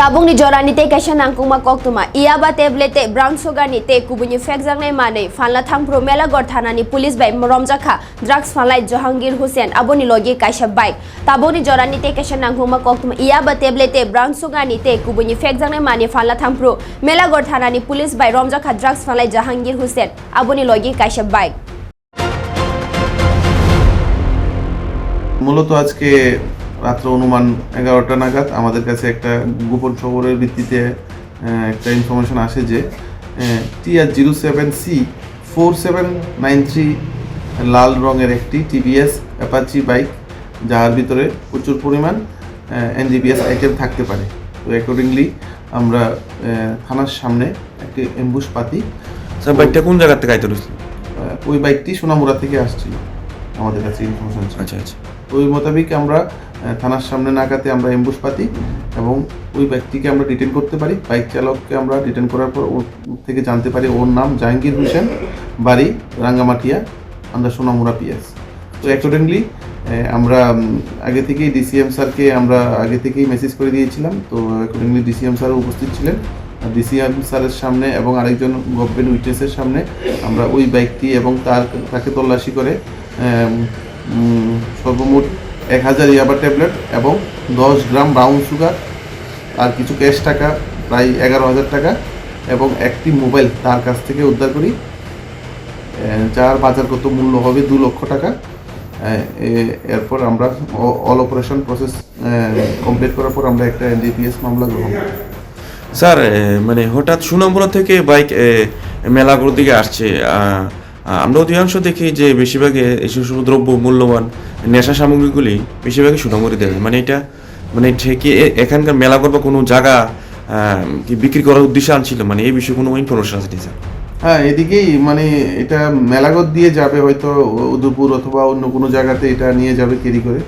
Tabung ni jorani te kaisa nangkungma koktuma iaba tablete brown sugar ni te kubuni fek jangnai manei fanla thangpro melagor thanani police bai romjakha drugs fanlai Jahangir Hussain aboni logi kaisa bike tabung ni jorani te kaisa nangkungma koktuma iaba tablete brown sugar ni te kubuni fek jangnai manei fanla thangpro melagor thanani police bai romjakha drugs fanlai Jahangir Hussain aboni logi kaisa bike মূলত আজকে রাত্র অনুমান 11টা নাগাদ আমাদের কাছে একটা গোপন খবরের ভিত্তিতে একটা ইনফরমেশন আসে যে TR07C 4793 লাল রঙের একটি টিভিএস অ্যাপাচি বাইক যার ভিতরে প্রচুর পরিমাণ এনডিপিএস আইটেম থাকতে পারে। তো অ্যাকর্ডিংলি আমরা থানার সামনে একটি এমবুশ পাতি। স্যার বাইকটা কোন জায়গা থেকে আইতে রয়েছে? ওই বাইকটি সোনামুড়া থেকে আসছিল আমাদের কাছে ইনফরমেশন। আচ্ছা আচ্ছা, ওই মোতাবেক আমরা থানার সামনে নাগাতে আমরা এমবুশ পাতি এবং ওই ব্যক্তিকে আমরা ডিটেন করতে পারি। বাইক চালককে আমরা ডিটেন করার পর ওর থেকে জানতে পারি ওর নাম জাহাঙ্গীর হোসেন, বাড়ি রাঙ্গামাটিয়া, আন্ডার সোনামুড়া পিএস। তো অ্যাকর্ডিংলি আমরা আগে থেকেই ডিসিএম স্যারকে আমরা আগে থেকেই মেসেজ করে দিয়েছিলাম। তো অ্যাকর্ডিংলি ডিসিএম স্যারও উপস্থিত ছিলেন। ডিসিএম স্যারের সামনে এবং আরেকজন গভর্নমেন্ট উইটনেসের সামনে আমরা ওই বাইকটি এবং তাকে তল্লাশি করে সর্বমোট 1000 ইয়াবা ট্যাবলেট এবং 10 গ্রাম ব্রাউন সুগার আর কিছু ক্যাশ টাকা প্রায় 11,000 টাকা এবং একটি মোবাইল তার কাছ থেকে উদ্ধার করি, যার বাজারগত মূল্য হবে 2 লক্ষ টাকা। এরপর আমরা অল অপারেশন প্রসেস কমপ্লিট করার পর আমরা একটা এনডিপিএস মামলা গ্রহণ করি। স্যার মানে হঠাৎ সুনামপুরা থেকে বাইক মেলাগড় দিকে আসছে, আমরা অধিকাংশ দেখি যে বেশিরভাগে এসব দ্রব্য মূল্যবান নেশা সামগ্রীগুলি বেশিরভাগই সুনামপুরে দেয়। মানে এটা মানে কি এখানকার মেলাগড় বা কোনো জায়গা কি বিক্রি করার উদ্দেশ্যে আনছিল? মানে এই বিষয়ে কোনো ইনফরমেশন আছে স্যার? হ্যাঁ, এদিকেই মানে এটা মেলাগড় দিয়ে যাবে, হয়তো উদয়পুর অথবা অন্য কোনো জায়গাতে এটা নিয়ে যাবে ক্যারি করে।